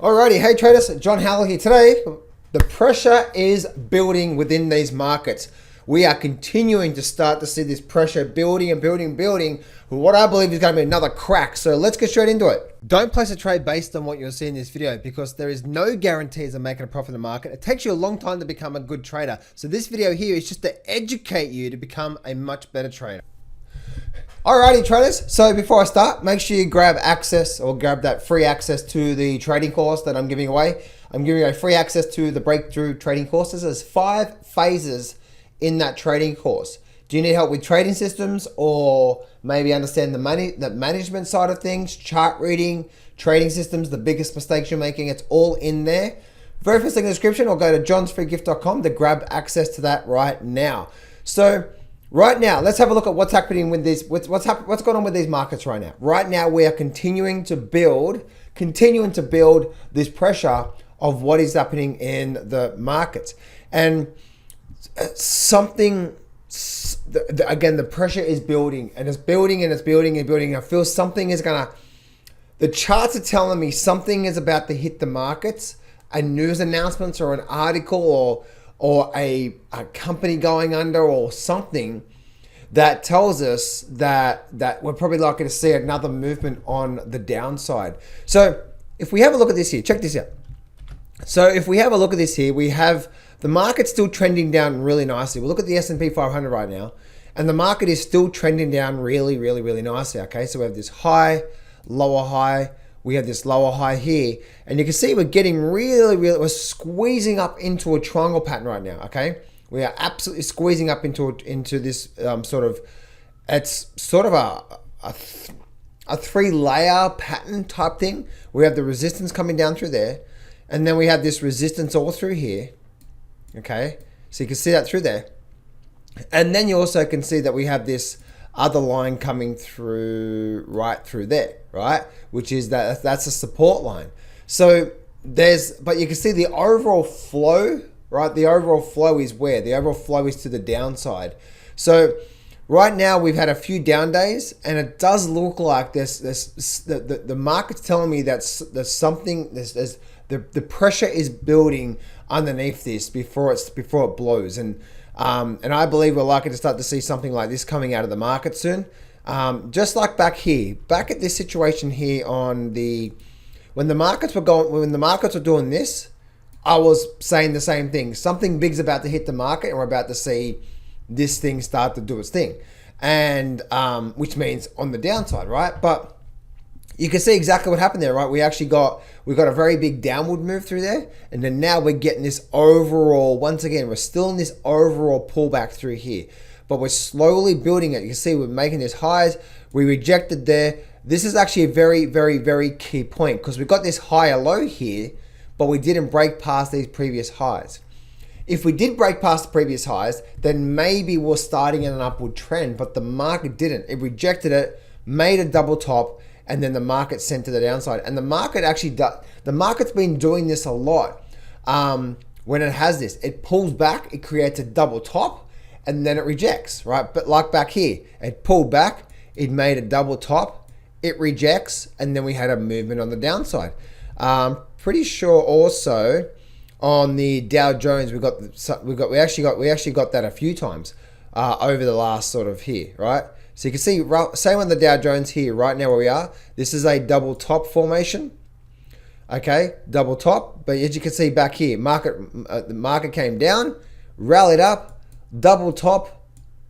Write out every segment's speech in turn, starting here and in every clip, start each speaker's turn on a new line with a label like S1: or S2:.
S1: Alrighty, hey traders, John Howell here. Today, the pressure is building within these markets. We are continuing to start to see this pressure building and building and building with what I believe is going to be another crack. So let's get straight into it. Don't place a trade based on what you'll see in this video because there is no guarantees of making a profit in the market. It takes you a long time to become a good trader. So this video here is just to educate you to become a much better trader. Alrighty traders, so before I start, make sure you grab access or grab that free access to the trading course that I'm giving away. I'm giving away free access to the breakthrough trading course. There's 5 phases in that trading course. Do you need help with trading systems or maybe understand the management side of things, chart reading, trading systems, the biggest mistakes you're making? It's all in there. Very first link in the description, or go to johnsfreegift.com to grab access to that right now. So right now, let's have a look at what's happening with this. What's going on with these markets right now. Right now, we are continuing to build this pressure of what is happening in the markets, and again, the pressure is building and it's building and it's building and building. I feel something is the charts are telling me something is about to hit the markets. A news announcement or an article or a company going under or something that tells us that we're probably likely to see another movement on the downside. So if we have a look at this here, check this out. So if we have a look at this here, we have the market still trending down really nicely. We'll look at the S&P 500 right now, and the market is still trending down really nicely, okay? So we have this high, lower high, we have this lower high here, and you can see we're getting we're squeezing up into a triangle pattern right now, okay? We are absolutely squeezing up into this it's sort of a 3-layer pattern type thing. We have the resistance coming down through there, and then we have this resistance all through here, okay? So you can see that through there. And then you also can see that we have this other line coming through right through there, right? Which is that's a support line. So but you can see the overall flow, right? The overall flow is where? The overall flow is to the downside. So right now we've had a few down days, and it does look like the market's telling me that the pressure is building underneath this before it blows, and I believe we're likely to start to see something like this coming out of the market soon. Just like back at this situation here when the markets were doing this, I was saying the same thing. Something big's about to hit the market, and we're about to see this thing start to do its thing, and which means on the downside, right? But you can see exactly what happened there, right? We got a very big downward move through there, and then now we're getting this overall, once again, we're still in this overall pullback through here, but we're slowly building it. You can see we're making these highs. We rejected there. This is actually a very key point, because we got this higher low here, but we didn't break past these previous highs. If we did break past the previous highs, then maybe we're starting in an upward trend, but the market didn't. It rejected it, made a double top, and then the market sent to the downside. And the market's been doing this a lot. When it has this, it pulls back, it creates a double top, and then it rejects, right? But like back here, it pulled back, it made a double top, it rejects, and then we had a movement on the downside. Pretty sure also on the Dow Jones, we actually got that a few times over the last sort of here, right? So you can see, same on the Dow Jones here, right now where we are. This is a double top formation, okay? Double top, but as you can see back here, the market came down, rallied up, double top,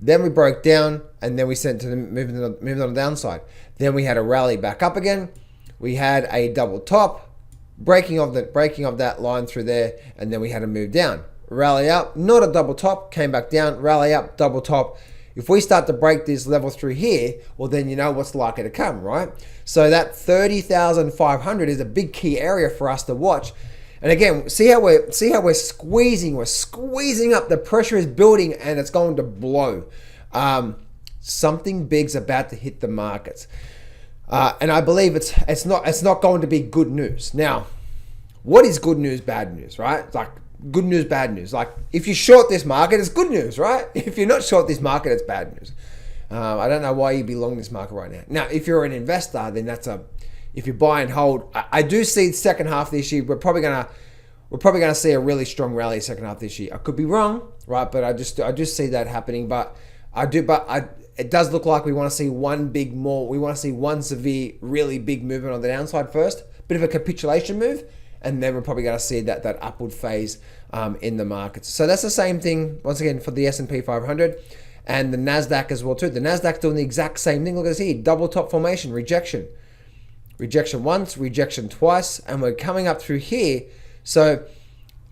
S1: then we broke down, and then we sent to the movement on the downside. Then we had a rally back up again. We had a double top, breaking of that line through there, and then we had a move down. Rally up, not a double top, came back down, rally up, double top. If we start to break this level through here, well, then you know what's likely to come, right? So that 30,500 is a big key area for us to watch. And again, see how we're squeezing up. The pressure is building, and it's going to blow. Something big's about to hit the markets, and I believe it's not going to be good news. Now, what is good news, bad news, right? Like good news, bad news. Like if you short this market, it's good news, right? If you're not short this market, it's bad news. I don't know why you'd be long this market right now. Now, if you're an investor, then that's a if you buy and hold, I do see the second half this year. We're probably gonna see a really strong rally second half this year. I could be wrong, right? But I just see that happening. But it does look like we want to see one big more. We want to see one severe, really big movement on the downside first. Bit of a capitulation move, and then we're probably going to see that upward phase in the markets. So that's the same thing once again for the S&P 500 and the Nasdaq as well too. The Nasdaq doing the exact same thing. Look at this here, double top formation, rejection once, rejection twice, and we're coming up through here. So,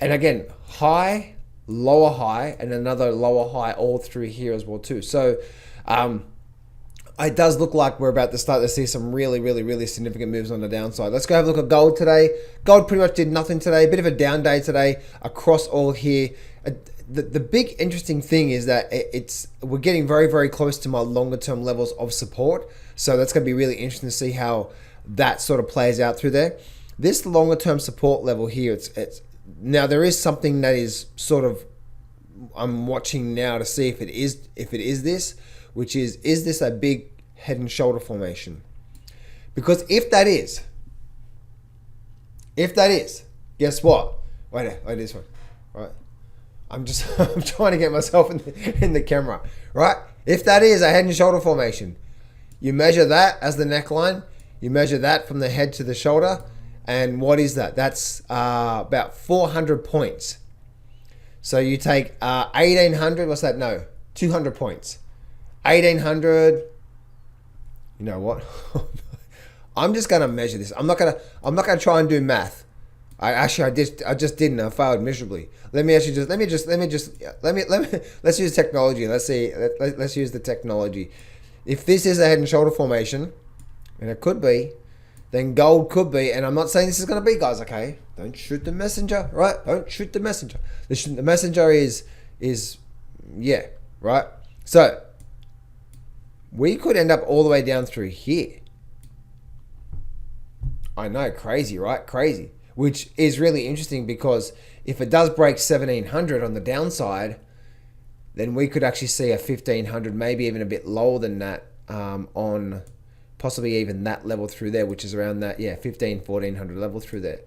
S1: and again, high, lower high, and another lower high all through here as well too. So it does look like we're about to start to see some really, really, really significant moves on the downside. Let's go have a look at gold today. Gold pretty much did nothing today. A bit of a down day today across all here. The big interesting thing is that we're getting very, very close to my longer term levels of support. So that's going to be really interesting to see how that sort of plays out through there. This longer term support level here, it's now there is something that is sort of I'm watching now to see if it is this, which is this a big head and shoulder formation? Because if that is, guess what? Wait this one, right? I'm trying to get myself in the camera, right? If that is a head and shoulder formation, you measure that as the neckline, you measure that from the head to the shoulder, and what is that? That's about 400 points. So you take 1,800, what's that? No, 200 points. 1,800, you know what? I'm just gonna measure this. I'm not gonna try and do math. I just didn't. I failed miserably. Let's use technology. Let's use the technology. If this is a head and shoulder formation, and it could be, then gold could be, and I'm not saying this is going to be, guys, okay? Don't shoot the messenger, right? Don't shoot the messenger. The messenger is yeah, right? So, we could end up all the way down through here. I know, crazy, right? Crazy. Which is really interesting because if it does break 1,700 on the downside, then we could actually see a 1,500, maybe even a bit lower than that on possibly even that level through there, which is around that, 1,400 level through there,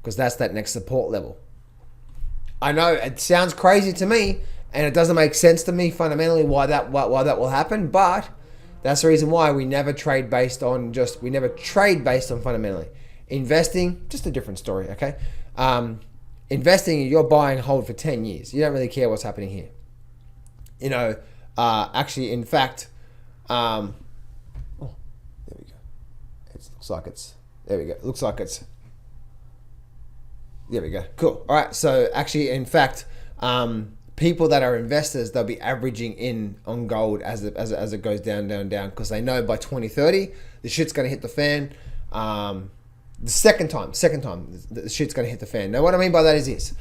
S1: because that's that next support level. I know it sounds crazy to me, and it doesn't make sense to me fundamentally why that will happen, but that's the reason why we never trade based on fundamentally. Investing, just a different story, okay? Investing, you're buy and hold for 10 years. You don't really care what's happening here. You know, actually, in fact, there we go. There we go. Cool. All right. So actually, in fact, people that are investors, they'll be averaging in on gold as it goes down, because they know by 2030 the shit's going to hit the fan. The second time, the shit's going to hit the fan. Now, what I mean by that is this.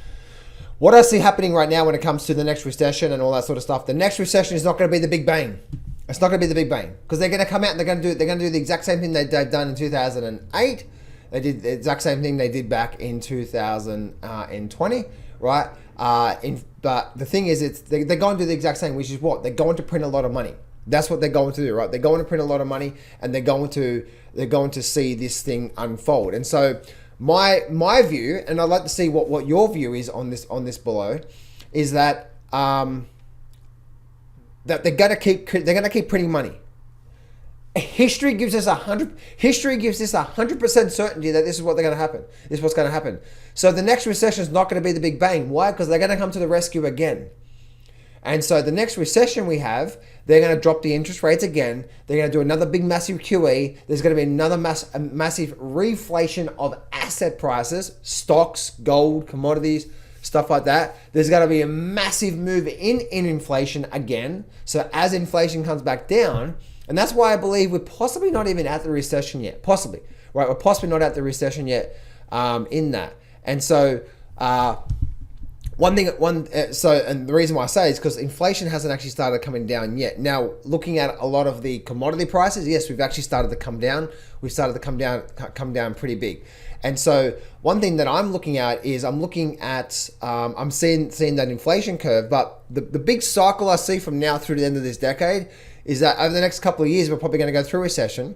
S1: What I see happening right now when it comes to the next recession and all that sort of stuff, the next recession is not going to be the big bang. It's not going to be the big bang, because they're going to come out and they're going to do the exact same thing they've done in 2008. They did the exact same thing they did back in 2020, right? But the thing is, they're going to do the exact same, which is what? They're going to print a lot of money. That's what they're going to do, right? They're going to print a lot of money, and they're going to see this thing unfold. And so my view, and I'd like to see what your view is on this below, is that that they're going to keep printing money. History gives us 100% certainty that this is what's going to happen. So the next recession is not going to be the big bang. Why? Because they're going to come to the rescue again. And so the next recession we have, they're going to drop the interest rates again. They're going to do another big massive QE. There's going to be another massive reflation of asset prices, stocks, gold, commodities, stuff like that. There's going to be a massive move in inflation again. So as inflation comes back down, and that's why I believe we're possibly not even at the recession yet. Possibly, right? We're possibly not at the recession yet in that. And so and the reason why I say is because inflation hasn't actually started coming down yet. Now, looking at a lot of the commodity prices, yes, we've actually started to come down. We've started to come down pretty big. And so one thing that I'm looking at is I'm seeing that inflation curve, but the big cycle I see from now through the end of this decade is that over the next couple of years, we're probably going to go through recession.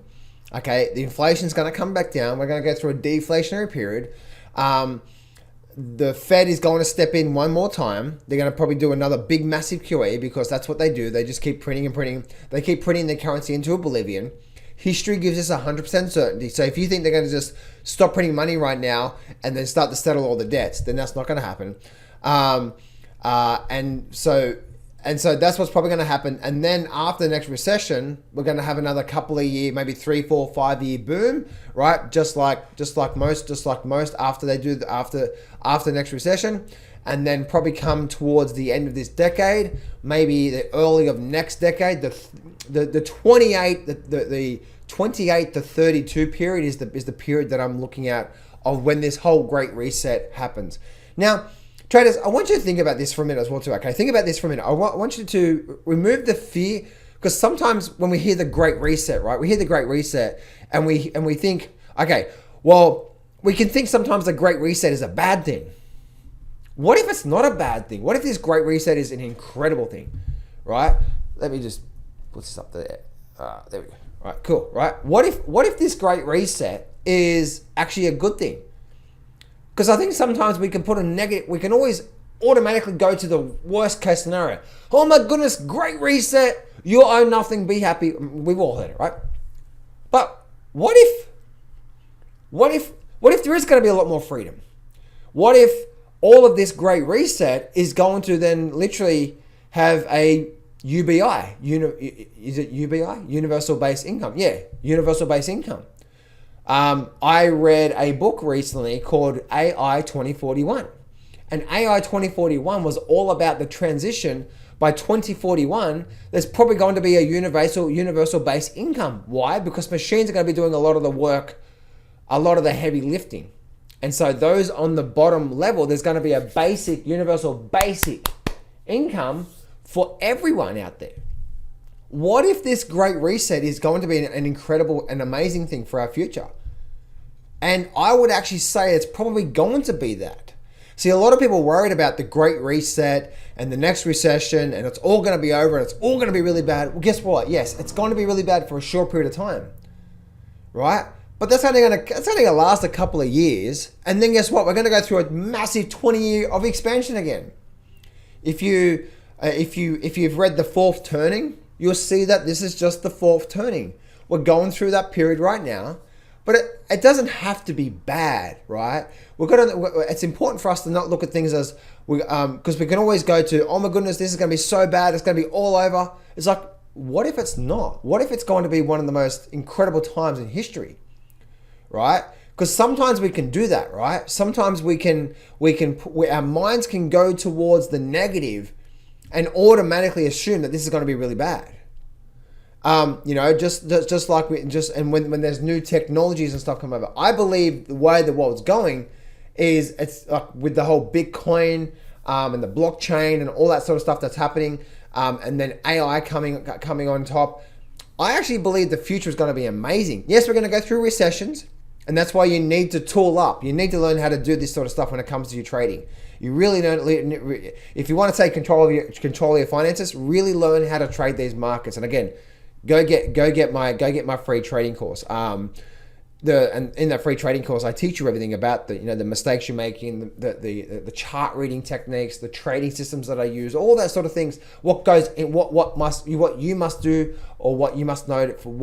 S1: Okay, the inflation's going to come back down. We're going to go through a deflationary period. The Fed is going to step in one more time. They're going to probably do another big, massive QE because that's what they do. They just keep printing and printing. They keep printing their currency into oblivion. History gives us 100% certainty. So if you think they're going to just stop printing money right now and then start to settle all the debts, then that's not going to happen. And so that's what's probably going to happen. And then after the next recession, we're going to have another couple of year, maybe 3, 4, 5 year boom, right? Just like most after they do after the next recession, and then probably come towards the end of this decade, maybe the early of next decade, the 28 to 32 period is the period that I'm looking at of when this whole great reset happens. Now, traders, I want you to think about this for a minute as well too, okay? Think about this for a minute. I want you to remove the fear, because sometimes when we hear the Great Reset, right? We hear the Great Reset and we think, okay, well, we can think sometimes the Great Reset is a bad thing. What if it's not a bad thing? What if this Great Reset is an incredible thing, right? Let me just put this up there. There we go. All right, cool, right? What if this Great Reset is actually a good thing? Because I think sometimes we can put a negative, we can always automatically go to the worst case scenario. Oh my goodness, Great Reset, you own nothing, be happy. We've all heard it, right? But what if there is going to be a lot more freedom? What if all of this Great Reset is going to then literally have a UBI? Is it UBI? Universal Basic Income. Yeah, Universal Basic Income. I read a book recently called AI 2041. And AI 2041 was all about the transition. By 2041, there's probably going to be a universal basic income. Why? Because machines are going to be doing a lot of the work, a lot of the heavy lifting. And so those on the bottom level, there's going to be a universal basic income for everyone out there. What if this Great Reset is going to be an incredible and amazing thing for our future? And I would actually say it's probably going to be that. See, a lot of people are worried about the Great Reset and the next recession, and it's all going to be over and it's all going to be really bad. Well, guess what? Yes, it's going to be really bad for a short period of time, right? But that's only going to last a couple of years. And then guess what? We're going to go through a massive 20 year of expansion again. If you've read The Fourth Turning, you'll see that this is just the fourth turning. We're going through that period right now, but it doesn't have to be bad, right? It's important for us to not look at things as, because we can always go to, oh my goodness, this is going to be so bad, it's going to be all over. It's like, what if it's not? What if it's going to be one of the most incredible times in history, right? Because sometimes we can do that, right? Sometimes our minds can go towards the negative and automatically assume that this is going to be really bad. Just like when there's new technologies and stuff come over, I believe the way the world's going is it's like with the whole Bitcoin and the blockchain and all that sort of stuff that's happening, and then AI coming on top. I actually believe the future is going to be amazing. Yes, we're going to go through recessions, and that's why you need to tool up. You need to learn how to do this sort of stuff when it comes to your trading. You really don't. If you want to take control of your finances, really learn how to trade these markets. And again, go get my free trading course. And in that free trading course, I teach you everything about the mistakes you're making, the chart reading techniques, the trading systems that I use, all that sort of things. What goes in, what you must do, or what you must know for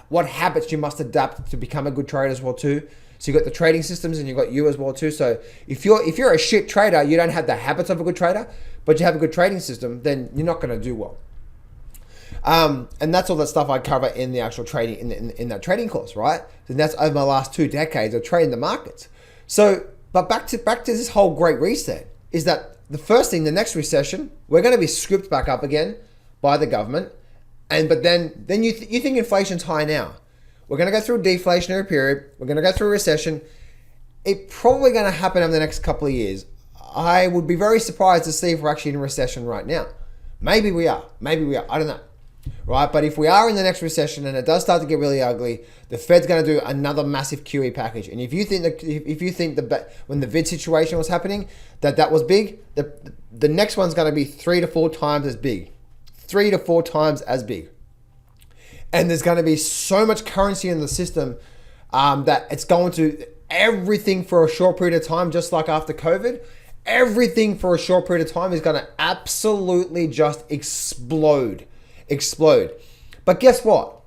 S1: what habits you must adapt to become a good trader as well too. So you've got the trading systems and you've got you as well too. So if you're a shit trader, you don't have the habits of a good trader, but you have a good trading system, then you're not going to do well. And that's all that stuff I cover in the actual trading, in that trading course, right? And that's over my last 2 decades of trading the markets. So, but back to this whole Great Reset is that the first thing, the next recession, we're going to be scooped back up again by the government. But then you think inflation's high now. We're going to go through a deflationary period. We're going to go through a recession. It's probably going to happen over the next couple of years. I would be very surprised to see if we're actually in a recession right now. Maybe we are. I don't know. Right? But if we are in the next recession and it does start to get really ugly, the Fed's going to do another massive QE package. And if you think when the vid situation was happening, that was big, the next one's going to be 3 to 4 times as big. 3 to 4 times as big. and there's going to be so much currency in the system that it's going to everything for a short period of time, just like after COVID. Everything for a short period of time is going to absolutely just explode. But guess what?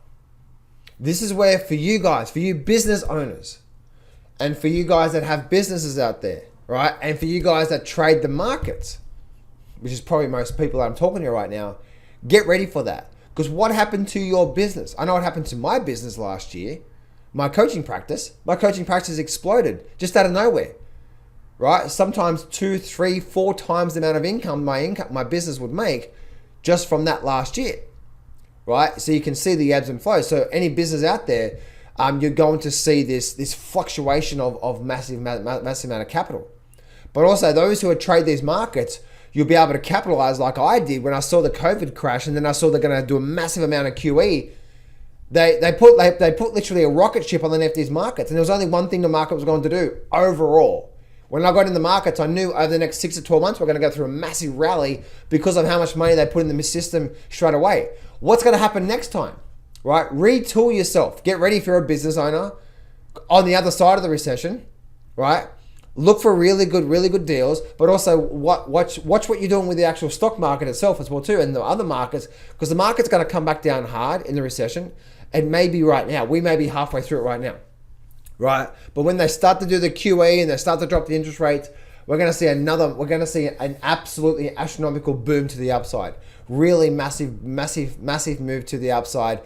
S1: This is where for you guys, for you business owners, and for you guys that have businesses out there, right? And for you guys that trade the markets, which is probably most people that I'm talking to right now, get ready for that. Because what happened to your business? I know what happened to my business last year. My coaching practice exploded just out of nowhere, right? Sometimes 2, 3, 4 times the amount of income my business would make just from that last year, right? So you can see the ebbs and flows. So any business out there, you're going to see this fluctuation of massive amount of capital. But also those who trade these markets, you'll be able to capitalize like I did when I saw the COVID crash, and then I saw they're going to do a massive amount of QE. They put literally a rocket ship underneath these markets, and there was only one thing the market was going to do overall. When I got in the markets, I knew over the next 6 to 12 months we're going to go through a massive rally because of how much money they put in the system straight away. What's going to happen next time, right? Retool yourself. Get ready if you're a business owner on the other side of the recession, right? Look for really good deals, but also watch what you're doing with the actual stock market itself as well too, and the other markets, because the market's going to come back down hard in the recession. It may be right now. We may be halfway through it right now, right? But when they start to do the QE and they start to drop the interest rates, we're going to see an absolutely astronomical boom to the upside. Really massive move to the upside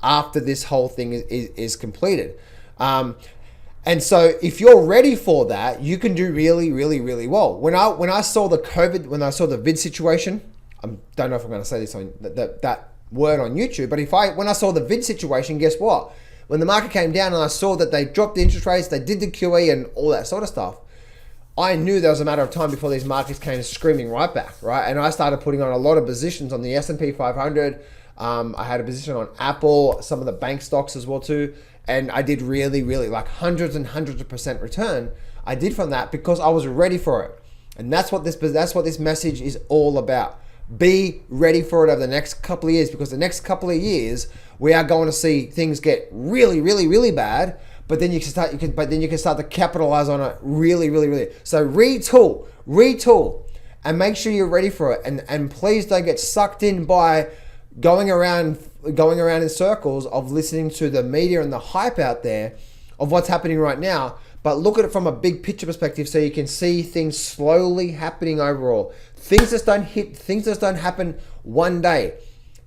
S1: after this whole thing is completed. And so if you're ready for that, you can do really well. When I saw the vid situation, I don't know if I'm going to say this on that word on YouTube, but when I saw the vid situation, guess what? When the market came down and I saw that they dropped the interest rates, they did the QE and all that sort of stuff, I knew there was a matter of time before these markets came screaming right back, right? And I started putting on a lot of positions on the S&P 500. I had a position on Apple, some of the bank stocks as well too. And I did really like hundreds of percent return. I did from that because I was ready for it. And that's what this message is all about. Be ready for it over the next couple of years, because the next couple of years we are going to see things get really bad. But then you can start to capitalize on it really. So retool, and make sure you're ready for it. And please don't get sucked in by going around in circles of listening to the media and the hype out there of what's happening right now, but look at it from a big picture perspective so you can see things slowly happening overall. Things just don't happen one day.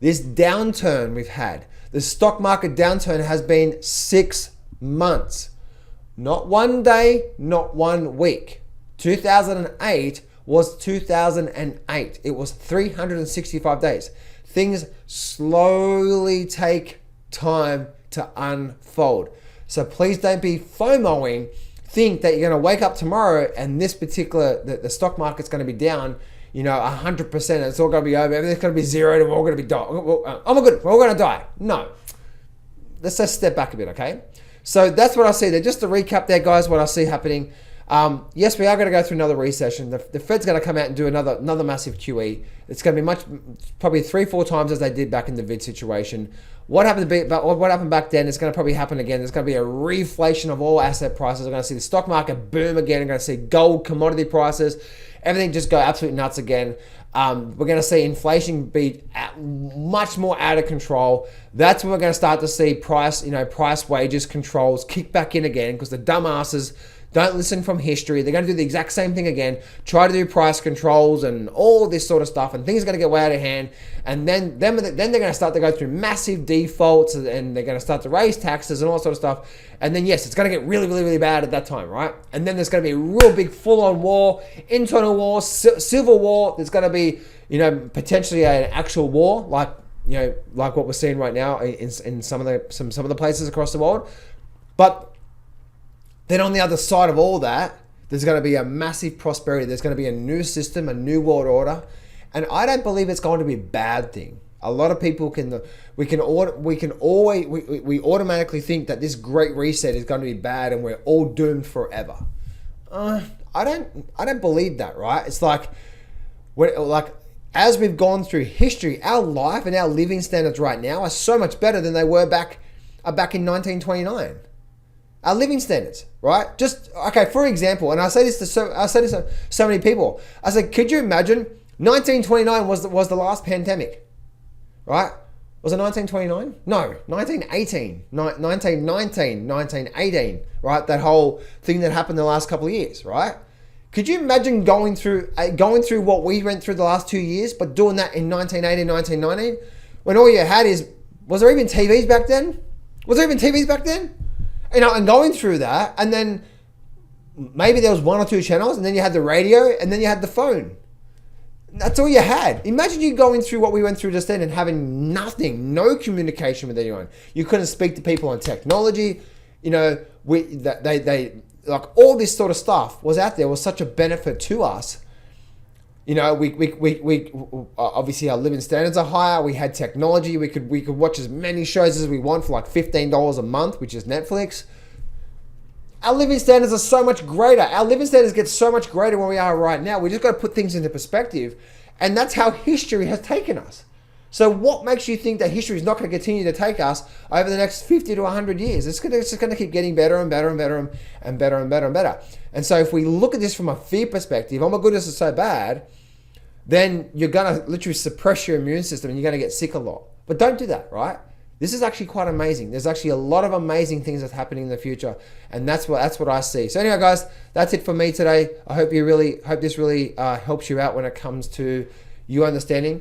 S1: This downturn we've had, the stock market downturn has been 6 months. Not one day, not 1 week. 2008 was 2008. It was 365 days. Things slowly take time to unfold. So please don't be FOMOing. Think that you're going to wake up tomorrow and the stock market's going to be down, 100%. It's all going to be over. Everything's going to be zero and we're all going to be we're all going to die. No. Let's just step back a bit, okay? So that's what I see there. Just to recap there, guys, what I see happening. Yes, we are going to go through another recession. The Fed's going to come out and do another massive QE. It's going to be probably 3-4 times as they did back in the vid situation. What happened back then is going to probably happen again. There's going to be a reflation of all asset prices. We're going to see the stock market boom again. We're going to see gold, commodity prices, everything just go absolutely nuts again. We're going to see inflation be much more out of control. That's when we're going to start to see price wages controls kick back in again, because the dumbasses don't listen from history. They're going to do the exact same thing again, try to do price controls and all this sort of stuff, and things are going to get way out of hand. And then they're going to start to go through massive defaults, and they're going to start to raise taxes and all that sort of stuff. And then, yes, it's going to get really bad at that time, right? And then there's going to be a real big full-on war, internal war, civil war. There's going to be, potentially an actual war, like what we're seeing right now in some of the places across the world. But then on the other side of all that, there's going to be a massive prosperity. There's going to be a new system, a new world order. And I don't believe it's going to be a bad thing. A lot of people we automatically think that this great reset is going to be bad and we're all doomed forever. I don't believe that, right? It's like as we've gone through history, our life and our living standards right now are so much better than they were back in 1929. Our living standards, right? Just okay. For example, and I say this to so many people. I said, could you imagine 1929 was the last pandemic, right? Was it 1929? No, 1918, 1919, 1918, right? That whole thing that happened the last couple of years, right? Could you imagine going through what we went through the last 2 years, but doing that in 1918, 1919, when all you had was there even TVs back then? Was there even TVs back then? You know, and going through that, and then maybe there was 1 or 2 channels, and then you had the radio, and then you had the phone. That's all you had. Imagine you going through what we went through just then and having nothing, no communication with anyone. You couldn't speak to people on technology. You know, they like all this sort of stuff was out there, was such a benefit to us. You know, we obviously our living standards are higher. We had technology. We could watch as many shows as we want for like $15 a month, which is Netflix. Our living standards are so much greater. Our living standards get so much greater where we are right now. We just got to put things into perspective, and that's how history has taken us. So what makes you think that history is not going to continue to take us over the next 50 to 100 years? It's just going to keep getting better and better and better and better and better and better. And so if we look at this from a fear perspective, oh my goodness, it's so bad, then you're going to literally suppress your immune system and you're going to get sick a lot. But don't do that, right? This is actually quite amazing. There's actually a lot of amazing things that's happening in the future, and that's what I see. So anyway, guys, that's it for me today. I hope this really helps you out when it comes to you understanding.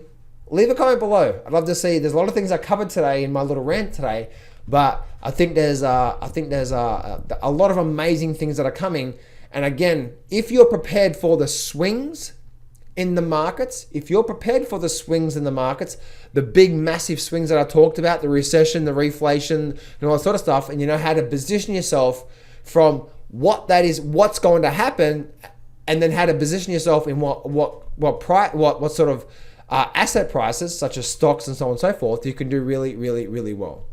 S1: Leave a comment below. I'd love to see. There's a lot of things I covered today in my little rant today, but I think there's a lot of amazing things that are coming. And again, if you're prepared for the swings in the markets, the big massive swings that I talked about, the recession, the reflation, and all that sort of stuff, and you know how to position yourself from what's going to happen, and then how to position yourself in what sort of asset prices, such as stocks and so on and so forth, you can do really, really, really well.